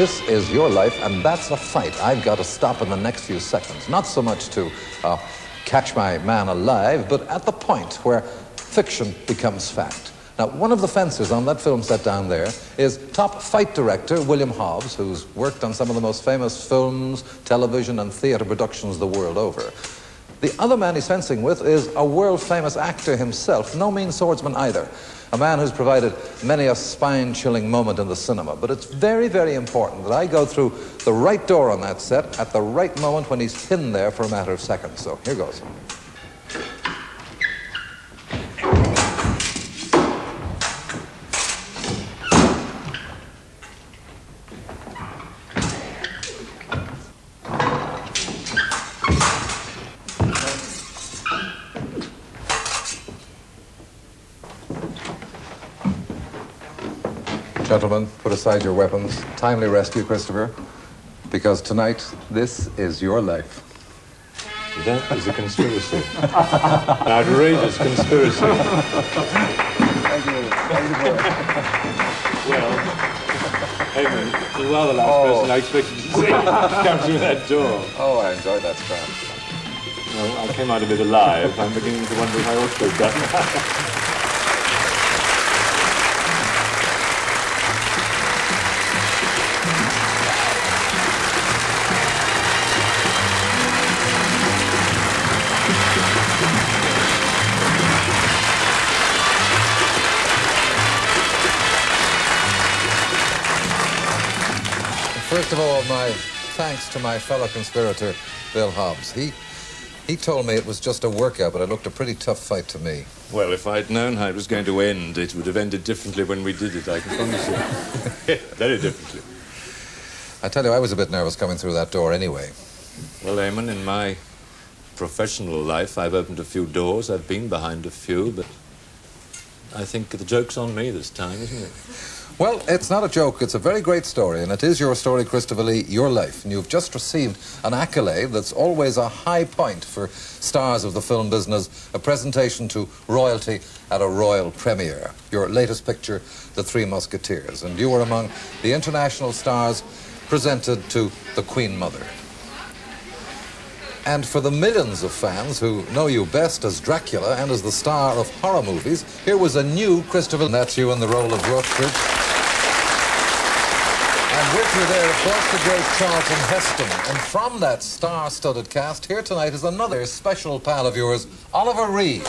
This is your life, and that's a fight I've got to stop in the next few seconds. Not so much to catch my man alive, but at the point where fiction becomes fact. Now, one of the fencers on that film set down there is top fight director William Hobbs, who's worked on some of the most famous films, television, and theater productions the world over. The other man he's fencing with is a world-famous actor himself, no mean swordsman either, a man who's provided many a spine-chilling moment in the cinema. But it's very, very important that I go through the right door on that set at the right moment when he's pinned there for a matter of seconds. So here goes. Gentlemen, put aside your weapons. Timely rescue, Christopher. Because tonight, this is your life. That is a conspiracy. An outrageous conspiracy. Thank you. Well, Eamon, you are the last person I expected to see come through that door. Oh, I enjoyed that scrap. Well, I came out of it alive. I'm beginning to wonder if I ought to have done. First of all, my thanks to my fellow conspirator, Bill Hobbs. He told me it was just a workout, but it looked a pretty tough fight to me. Well, if I'd known how it was going to end, it would have ended differently when we did it, I can promise you. Very differently. I tell you, I was a bit nervous coming through that door anyway. Well, Eamon, in my professional life, I've opened a few doors, I've been behind a few, but I think the joke's on me this time, isn't it? Well, it's not a joke. It's a very great story, and it is your story, Christopher Lee, your life. And you've just received an accolade that's always a high point for stars of the film business, a presentation to royalty at a royal premiere. Your latest picture, The Three Musketeers, and you were among the international stars presented to the Queen Mother. And for the millions of fans who know you best as Dracula and as the star of horror movies, here was a new Christopher, and that's you in the role of Yorkshire. And with you there, of course, the great Charlton Heston. And from that star-studded cast, here tonight is another special pal of yours, Oliver Reed.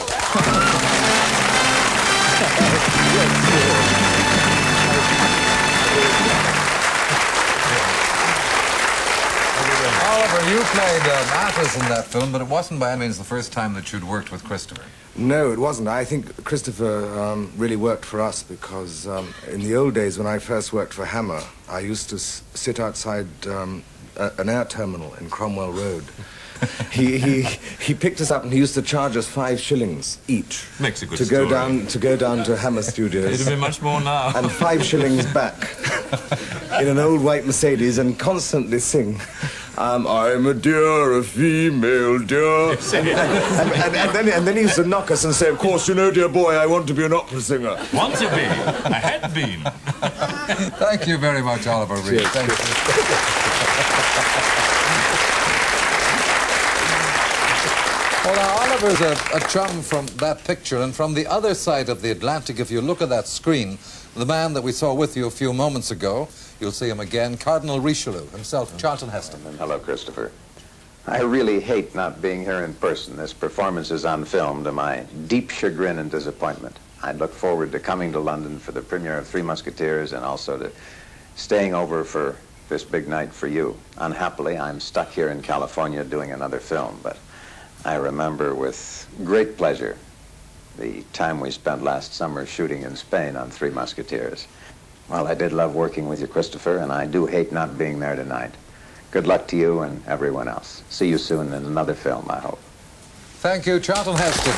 Oliver, you played Athos in that film, but it wasn't by any means the first time that you'd worked with Christopher. No, it wasn't. I think Christopher really worked for us because in the old days when I first worked for Hammer, I used to sit outside an air terminal in Cromwell Road. He picked us up and he used to charge us 5 shillings each. Makes a good to go down to Hammer Studios. It'd be much more now. And 5 shillings back in an old white Mercedes and constantly sing. I'm a dear, a female dear. and then he used to knock us and say, of course, you know, dear boy, I want to be an opera singer. Want to be? I had been. Thank you very much, Oliver Reed. Cheers. Thank you. Well, now, Oliver's a chum from that picture, and from the other side of the Atlantic, if you look at that screen, the man that we saw with you a few moments ago, you'll see him again, Cardinal Richelieu himself, Charlton Heston. Hello, Christopher. I really hate not being here in person. This performance is on film to my deep chagrin and disappointment. I look forward to coming to London for the premiere of Three Musketeers and also to staying over for this big night for you. Unhappily, I'm stuck here in California doing another film, but I remember with great pleasure the time we spent last summer shooting in Spain on Three Musketeers. Well, I did love working with you, Christopher, and I do hate not being there tonight. Good luck to you and everyone else. See you soon in another film, I hope. Thank you, Charlton Heston.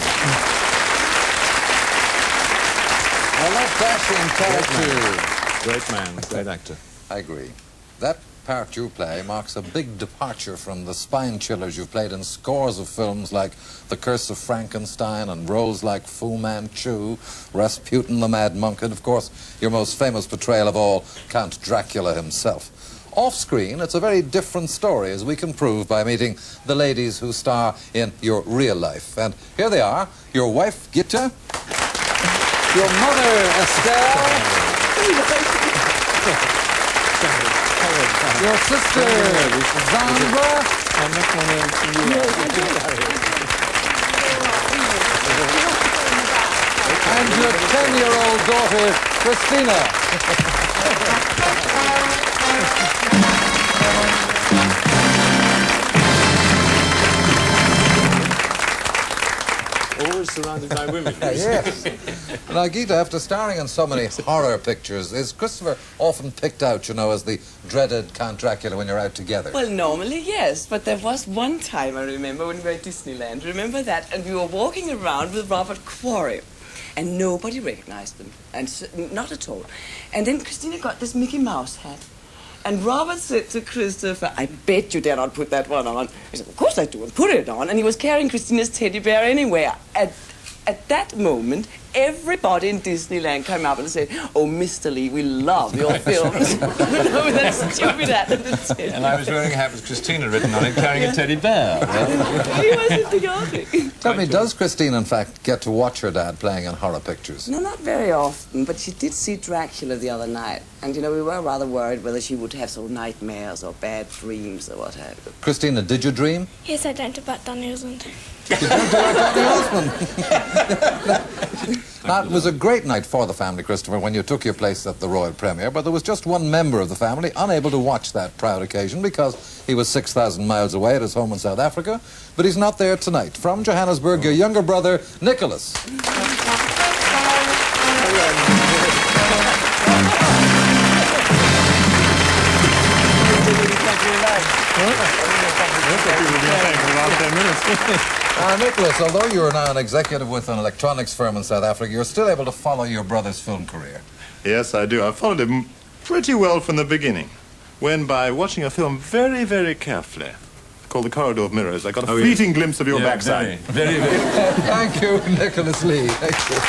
Well, that dashing character. Great man, great actor. I agree. That part you play marks a big departure from the spine chillers you've played in scores of films like The Curse of Frankenstein and roles like Fu Manchu, Rasputin the Mad Monk, and of course your most famous portrayal of all, Count Dracula himself. off-screen, it's a very different story, as we can prove by meeting the ladies who star in your real life. And here they are, your wife, Gitta, your mother, Estelle, your sister, Zandra, and your 10-year-old daughter, Christina. Always surrounded by women. Yes. Now, Gita, after starring in so many horror pictures, is Christopher often picked out, you know, as the dreaded Count Dracula when you're out together? Well, normally, yes. But there was one time, I remember, when we were at Disneyland. Remember that? And we were walking around with Robert Quarry. And nobody recognized them. And not at all. And then Christina got this Mickey Mouse hat. And Robert said to Christopher, I bet you dare not put that one on. He said, of course I do, and put it on. And he was carrying Christina's teddy bear anywhere. At that moment, everybody in Disneyland came up and said, oh, Mr. Lee, we love your films. With that stupid hat and the teddy And I was wearing a hat with Christina written on it, carrying a teddy bear. He was idiotic. Tell me, does Christine, in fact, get to watch her dad playing in horror pictures? No, not very often, but she did see Dracula the other night. And, you know, we were rather worried whether she would have sort of nightmares or bad dreams or what have you. Christina, did you dream? Yes, I dreamt about Donny Osmond. You dreamt about Donny Osmond. Now, it was a great night for the family, Christopher, when you took your place at the royal premiere, but there was just one member of the family unable to watch that proud occasion because he was 6,000 miles away at his home in South Africa. But he's not there tonight. From Johannesburg, your younger brother, Nicholas. Nicholas, although you are now an executive with an electronics firm in South Africa, you're still able to follow your brother's film career. Yes, I do. I followed him pretty well from the beginning. When, by watching a film very, very carefully, called The Corridor of Mirrors, I got a fleeting glimpse of your backside. Very, very. Thank you, Nicholas Lee. Thank you.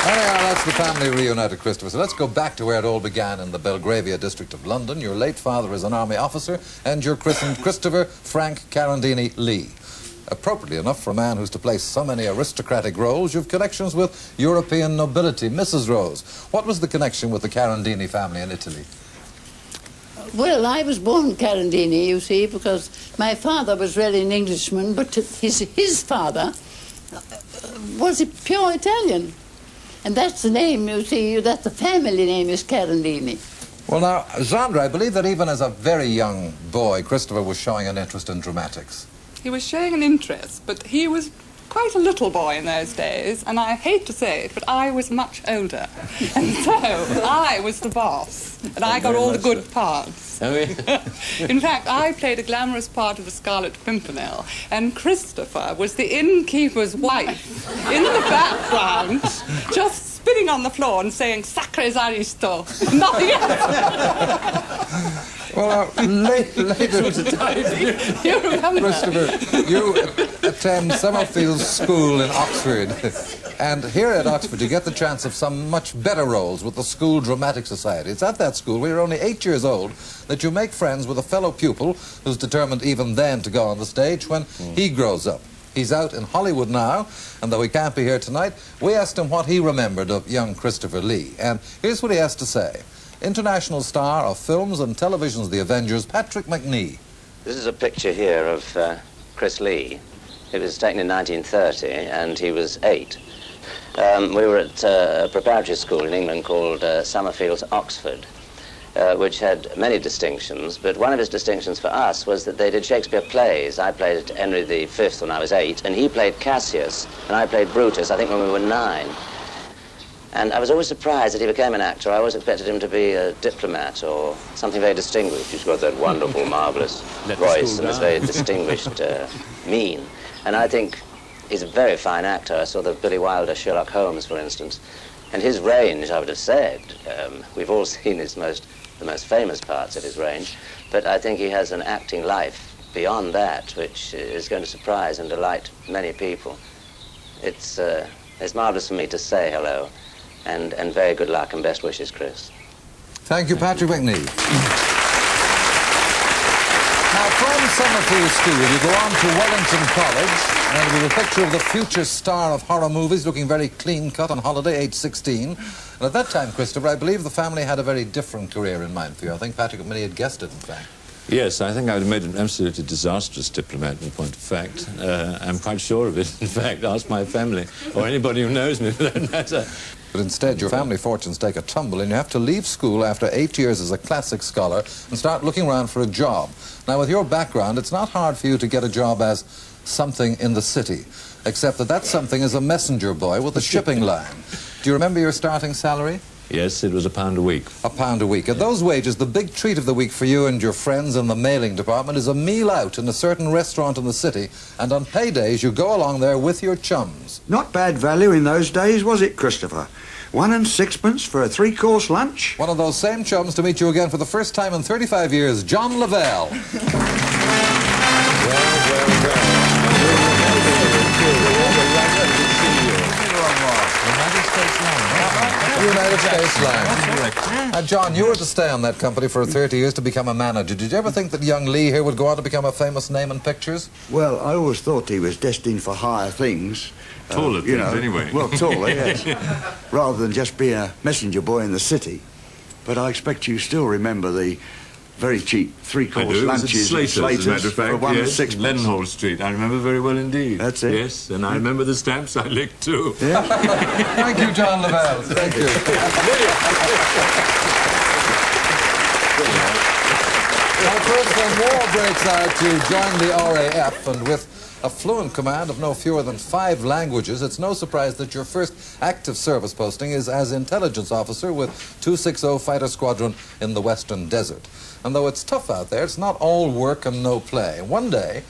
Anyhow, that's the family reunited, Christopher. So let's go back to where it all began in the Belgravia district of London. Your late father is an army officer, and you're christened Christopher Frank Carandini Lee. Appropriately enough for a man who's to play so many aristocratic roles, you've connections with European nobility. Mrs. Rose, what was the connection with the Carandini family in Italy? Well, I was born Carandini, you see, because my father was really an Englishman, but his father was a pure Italian. And that's the name, you see, that the family name is Carandini. Well, now, Zandra, I believe that even as a very young boy, Christopher was showing an interest in dramatics. He was showing an interest, but he was quite a little boy in those days, and I hate to say it, but I was much older. And so I was the boss, and I got all the good parts. Oh, yeah. In fact, I played a glamorous part of the Scarlet Pimpernel, and Christopher was the innkeeper's wife in the background, just spinning on the floor and saying, Sacres Aristo, nothing else. Well, later, You remember? Christopher, you attend Summerfield School in Oxford. And here at Oxford, you get the chance of some much better roles with the School Dramatic Society. It's at that school, where you're only 8 years old, that you make friends with a fellow pupil who's determined even then to go on the stage when he grows up. He's out in Hollywood now, and though he can't be here tonight, we asked him what he remembered of young Christopher Lee. And here's what he has to say. International star of films and television's The Avengers, Patrick Macnee. This is a picture here of Chris Lee. It was taken in 1930, and he was 8. We were at a preparatory school in England called Summerfield Oxford, which had many distinctions, but one of his distinctions for us was that they did Shakespeare plays. I played Henry V when I was 8, and he played Cassius, and I played Brutus, I think when we were 9. And I was always surprised that he became an actor. I always expected him to be a diplomat or something very distinguished. He's got that wonderful, marvelous voice and this very distinguished mien. And I think he's a very fine actor. I saw the Billy Wilder Sherlock Holmes, for instance. And his range, I would have said, we've all seen the most famous parts of his range, but I think he has an acting life beyond that, which is going to surprise and delight many people. It's It's marvellous for me to say hello, and very good luck and best wishes, Chris. Thank you, Patrick Macnee. Now, from Summerfield School, you go on to Wellington College, and with a picture of the future star of horror movies, looking very clean-cut on holiday, age 16. And at that time, Christopher, I believe the family had a very different career in mind for you. I think Patrick Macnee had guessed it, in fact. Yes, I think I've made an absolutely disastrous diplomat in point of fact. I'm quite sure of it, in fact. Ask my family, or anybody who knows me for that matter. But instead, your family fortunes take a tumble, and you have to leave school after 8 years as a classic scholar and start looking around for a job. Now, with your background, it's not hard for you to get a job as something in the city, except that something is a messenger boy with a shipping line. Do you remember your starting salary? Yes, it was £1 a week. £1 a week. At those wages, the big treat of the week for you and your friends in the mailing department is a meal out in a certain restaurant in the city, and on paydays you go along there with your chums. Not bad value in those days, was it, Christopher? 1 and 6pence for a 3-course lunch? One of those same chums to meet you again for the first time in 35 years, John Lavelle. United States Line. Now, John, you were to stay on that company for 30 years to become a manager. Did you ever think that young Lee here would go on to become a famous name in pictures? Well, I always thought he was destined for higher things. Taller things, anyway. Well, taller, yes. Rather than just be a messenger boy in the city. But I expect you still remember the very cheap 3-course lunches at Slater's, as a matter of fact, for 1 and yes, 6pence. Leadenhall Street. I remember very well indeed. That's it. Yes, and I remember the stamps I licked too. Yeah. Thank you, John Lavelle. Thank you. Now, first, when war breaks out, you join the RAF, and with a fluent command of no fewer than 5 languages, it's no surprise that your first active service posting is as intelligence officer with 260 Fighter Squadron in the Western Desert. And though it's tough out there, it's not all work and no play. One day,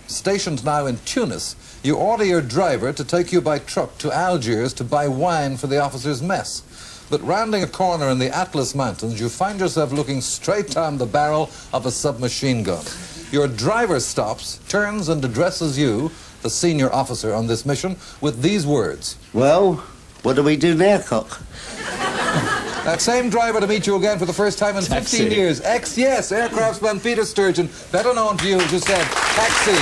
stationed now in Tunis, you order your driver to take you by truck to Algiers to buy wine for the officers' mess. But rounding a corner in the Atlas Mountains, you find yourself looking straight down the barrel of a submachine gun. Your driver stops, turns and addresses you, the senior officer on this mission, with these words. Well, what do we do now, Cock? That same driver to meet you again for the first time in 15 years. Aircraftsman Peter Sturgeon, better known to you, just said, taxi.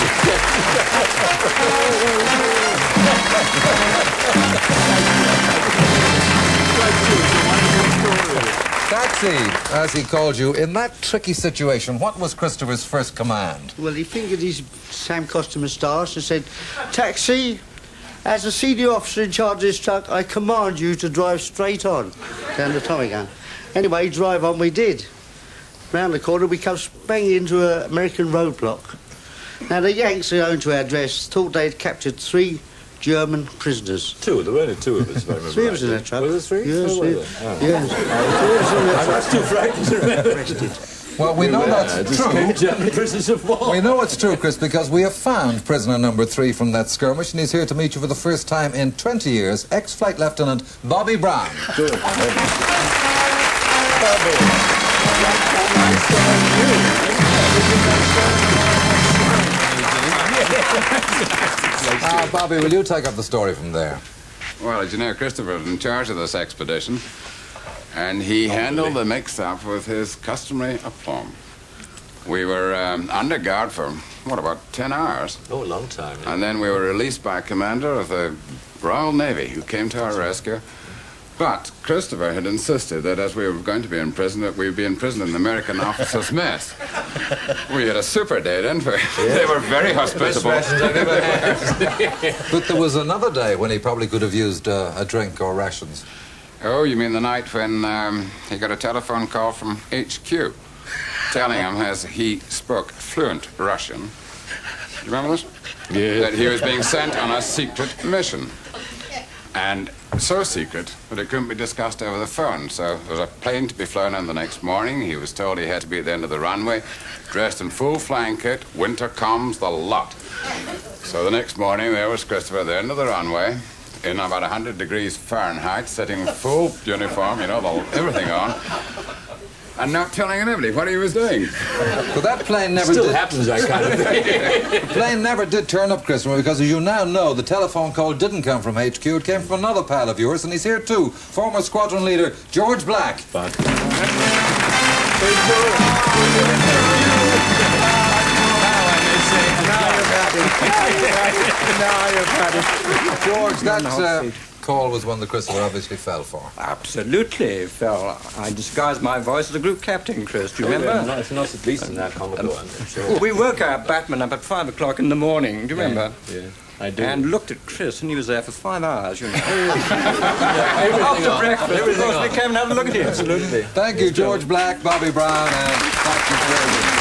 Taxi, as he called you. In that tricky situation, what was Christopher's first command? Well, he fingered his Sam Costume moustache and said, Taxi, as a senior officer in charge of this truck, I command you to drive straight on down the Tommy gun. Anyway, drive on we did. Round the corner, we come banging into an American roadblock. Now, the Yanks who owned to our dress thought they'd captured 3 German prisoners. 2, there were only 2 of us, if I remember 3 of us right. in that truck. Were there 3? Yes, oh, yes. I was too frightened to remember. Arrested. Well, we know that's true. German prisoners of war. We know it's true, Chris, because we have found prisoner number 3 from that skirmish, and he's here to meet you for the first time in 20 years, ex-Flight Lieutenant Bobby Brown. Good. Bobby, will you take up the story from there? Well, as you know, Christopher was in charge of this expedition, and he handled the mix-up with his customary aplomb. We were under guard for, what, about 10 hours? Oh, a long time. Yeah. And then we were released by a commander of the Royal Navy who came to our rescue. But Christopher had insisted that as we were going to be in prison, that we'd be in prison in the American officers' mess. We had a super day, didn't we? Yeah. They were very hospitable. But there was another day when he probably could have used a drink or rations. Oh, you mean the night when he got a telephone call from HQ telling him, as he spoke fluent Russian, you remember this? Yeah. That he was being sent on a secret mission. And so secret that it couldn't be discussed over the phone. So there was a plane to be flown in the next morning. He was told he had to be at the end of the runway, dressed in full flying kit, winter comms, the lot. So the next morning, there was Christopher at the end of the runway, in about 100 degrees Fahrenheit, sitting full uniform, you know, everything on. and not telling anybody what he was doing. But that plane never Still did... happens, that kind of thing. The plane never did turn up, Christopher, because as you now know, the telephone call didn't come from HQ. It came from another pal of yours, and he's here too. Former squadron leader, George Black. George, that call was one that Christopher obviously fell for. Absolutely fell. I disguised my voice as a group captain, Chris. Do you remember? No, it's not at least in that Commodore, I'm sure. We woke our Batman up at 5 o'clock in the morning. Do you remember? Yeah, I do. And looked at Chris, and he was there for 5 hours, you know. After breakfast, of course, we came and had a look at him. Absolutely. Thank you, George Black, Bobby Brown, and Dr. Fraser.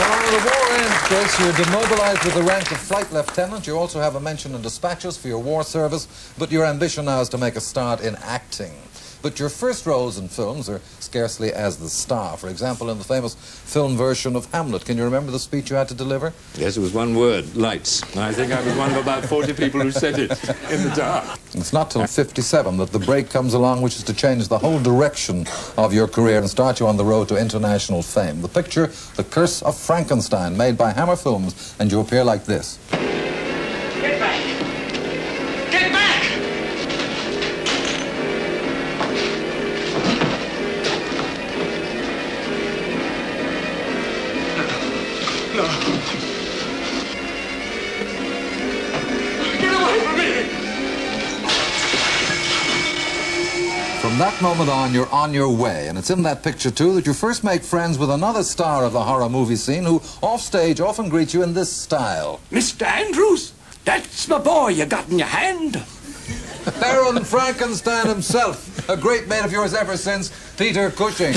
When the war ends, Chris, you're demobilized with the rank of flight lieutenant. You also have a mention in dispatches for your war service, but your ambition now is to make a start in acting. But your first roles in films are scarcely as the star. For example, in the famous film version of Hamlet. Can you remember the speech you had to deliver? Yes, it was one word, lights. I think I was one of about 40 people who said it in the dark. It's not till 57 that the break comes along, which is to change the whole direction of your career and start you on the road to international fame. The picture, The Curse of Frankenstein, made by Hammer Films, and you appear like this. Get back! Get back! No. Get away from me! From that moment on, you're on your way, and it's in that picture, too, that you first make friends with another star of the horror movie scene who, off-stage, often greets you in this style. Mr. Andrews, that's my boy you got in your hand. Baron Frankenstein himself, a great mate of yours ever since, Peter Cushing.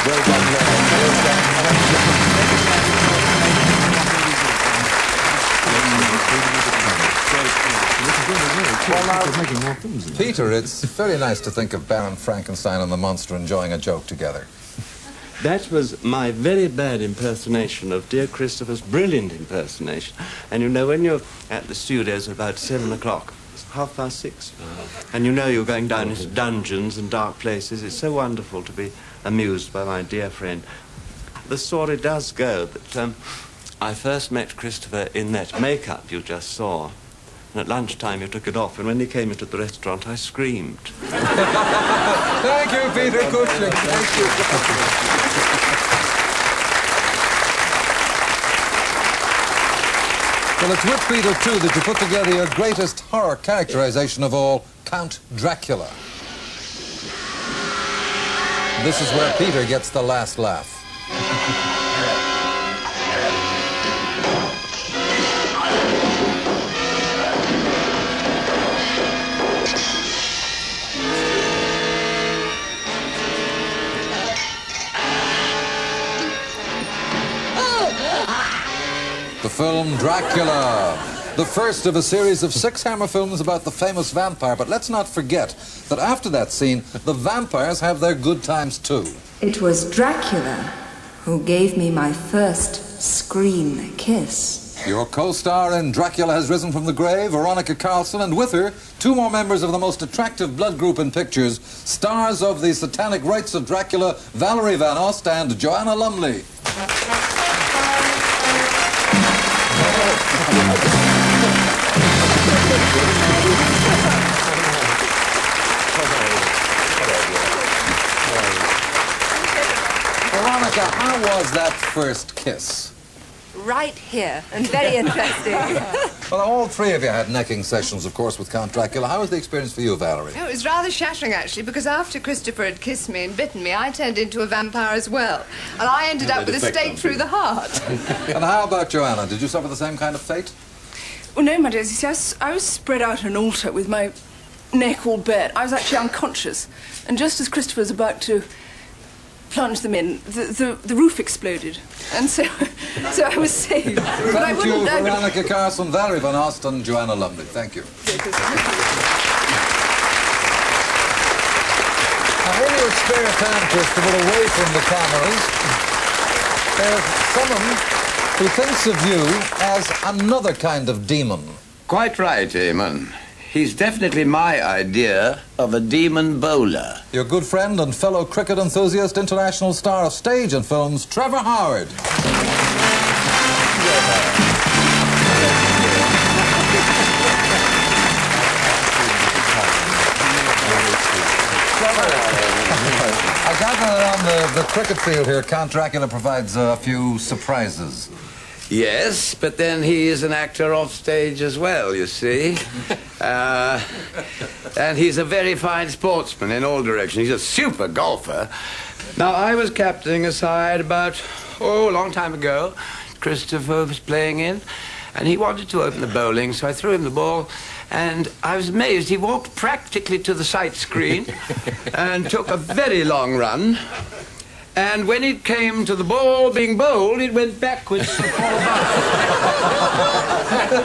Well done, Peter, it's very nice to think of Baron Frankenstein and the monster enjoying a joke together. That was my very bad impersonation of dear Christopher's brilliant impersonation. And you know, when you're at the studios at about 7 o'clock, it's 6:30, and you know you're going down into dungeons and dark places, it's so wonderful to be amused by my dear friend. The story does go that I first met Christopher in that makeup you just saw. And at lunchtime you took it off, and when he came into the restaurant, I screamed. Thank you, Peter Cushing. Thank you. Well, it's with Peter, too, that you put together your greatest horror characterization of all, Count Dracula. This is where Peter gets the last laugh. The film Dracula, the first of a series of 6 Hammer films about the famous vampire. But let's not forget that after that scene, the vampires have their good times too. It was Dracula who gave me my first screen kiss. Your co-star in Dracula Has Risen from the Grave, Veronica Carlson, and with her, 2 more members of the most attractive blood group in pictures, stars of the Satanic Rites of Dracula, Valerie Van Ost and Joanna Lumley. Veronica, how was that first kiss? Right here, and very interesting. Well, all 3 of you had necking sessions, of course, with Count Dracula. How was the experience for you, Valerie? Oh, it was rather shattering, actually, because after Christopher had kissed me and bitten me, I turned into a vampire as well. And I ended up with a stake through the heart. And how about Joanna? Did you suffer the same kind of fate? Well, no, my dears. You see, I was spread out on an altar with my neck all bare. I was actually unconscious. And just as Christopher was about to plunge them in, the roof exploded. And so I was saved. Thank you, Veronica Carlson, Valerie Van Ost, and Joanna Lumley. Thank you. Now, in your spare time, Christopher, away from the cameras, there's someone who thinks of you as another kind of demon. quite right, Eamon. He's definitely my idea of a demon bowler. Your good friend and fellow cricket enthusiast, international star of stage and films, Trevor Howard. I gather that on the cricket field here, Count Dracula provides a few surprises. Yes, but then he is an actor off stage as well, you see. And he's a very fine sportsman in all directions. He's a super golfer. Now, I was captaining a side about, a long time ago. Christopher was playing in, and he wanted to open the bowling, so I threw him the ball, and I was amazed. He walked practically to the sight screen and took a very long run. And when it came to the ball being bowled, it went backwards to fall back.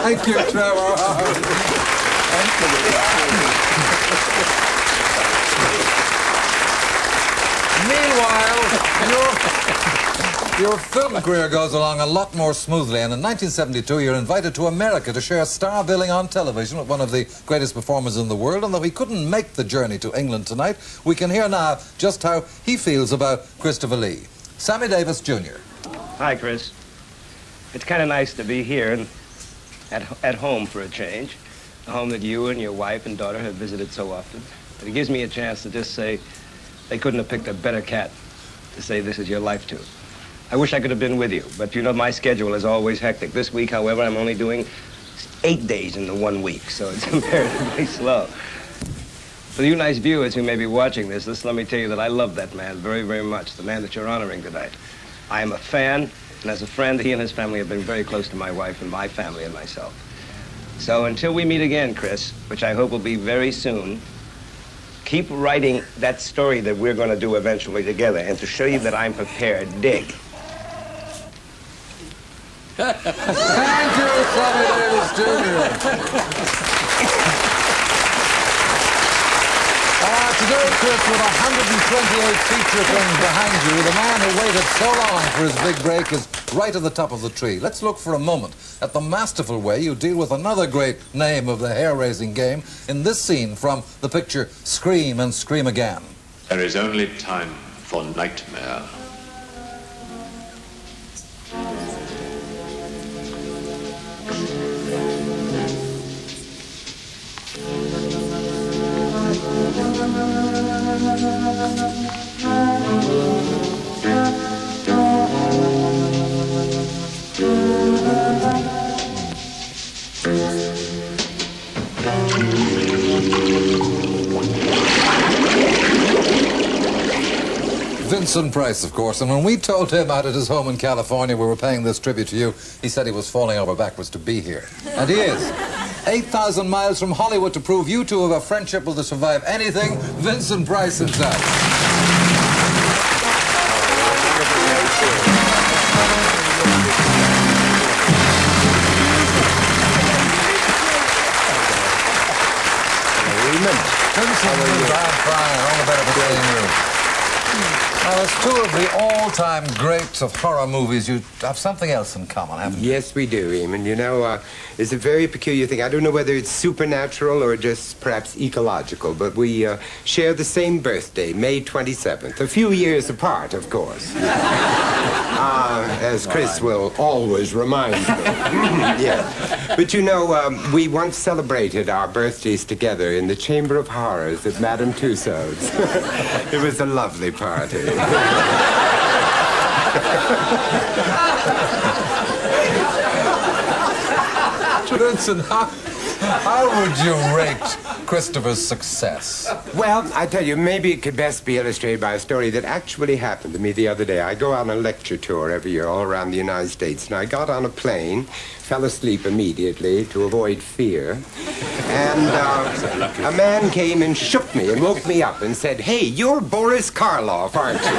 Thank you, Trevor. Meanwhile, your film career goes along a lot more smoothly, and in 1972 you're invited to America to share star billing on television with one of the greatest performers in the world. And though he couldn't make the journey to England tonight, we can hear now just how he feels about Christopher Lee. Sammy Davis Jr. Hi, Chris. It's kind of nice to be here and at home for a change. A home that you and your wife and daughter have visited so often. It gives me a chance to just say they couldn't have picked a better cat to say this is your life to. I wish I could have been with you, but you know my schedule is always hectic. This week, however, I'm only doing 8 days in the 1 week, so it's comparatively slow. For you nice viewers who may be watching this, let me tell you that I love that man very, very much, the man that you're honoring tonight. I am a fan, and as a friend, he and his family have been very close to my wife and my family and myself. So until we meet again, Chris, which I hope will be very soon, keep writing that story that we're going to do eventually together, and to show you that I'm prepared, dig. Thank you, Sammy Davis Jr. Today, Chris, with 128 feature films behind you, the man who waited so long for his big break is right at the top of the tree. Let's look for a moment at the masterful way you deal with another great name of the hair-raising game in this scene from the picture Scream and Scream Again. There is only time for nightmare. Vincent Price, of course, and when we told him out at his home in California we were paying this tribute to you, he said he was falling over backwards to be here. And he is. 8,000 miles from Hollywood to prove you two have a friendship will survive anything, Vincent Price himself. Vincent and Brian Fry, all the better for seeing you. Now, as two of the all-time greats of horror movies, you have something else in common, haven't you? Yes, we do, Eamon. You know, it's a very peculiar thing. I don't know whether it's supernatural or just perhaps ecological, but we share the same birthday, May 27th. A few years apart, of course. As Chris will always remind me. Yeah. But you know, we once celebrated our birthdays together in the Chamber of Horrors at Madame Tussauds. It was a lovely party. Vincent, how would you rate Christopher's success? Well, I tell you, maybe it could best be illustrated by a story that actually happened to me the other day. I go on a lecture tour every year all around the United States, and I got on a plane, fell asleep immediately to avoid fear, and a man came and shook me and woke me up and said, "Hey, you're Boris Karloff, aren't you?"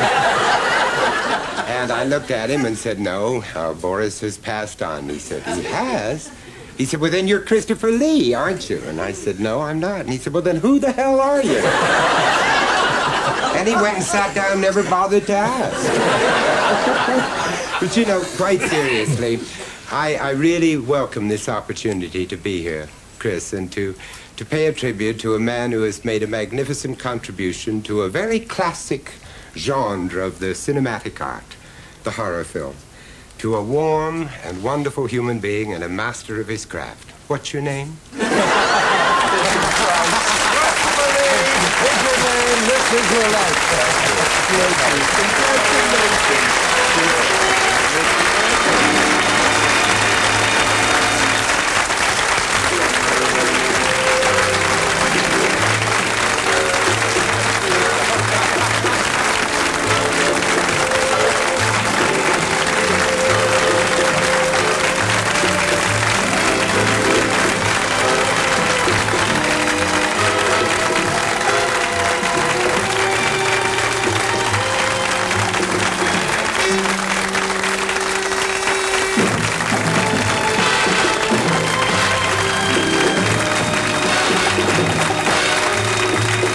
And I looked at him and said, "No, Boris has passed on." He said, "He has?" He said, "Well, then you're Christopher Lee, aren't you?" And I said, "No, I'm not." And he said, "Well, then who the hell are you?" And he went and sat down and never bothered to ask. But, you know, quite seriously, I really welcome this opportunity to be here. Chris, and to pay a tribute to a man who has made a magnificent contribution to a very classic genre of the cinematic art, the horror film, to a warm and wonderful human being and a master of his craft. What's your name? This is your life. Congratulations.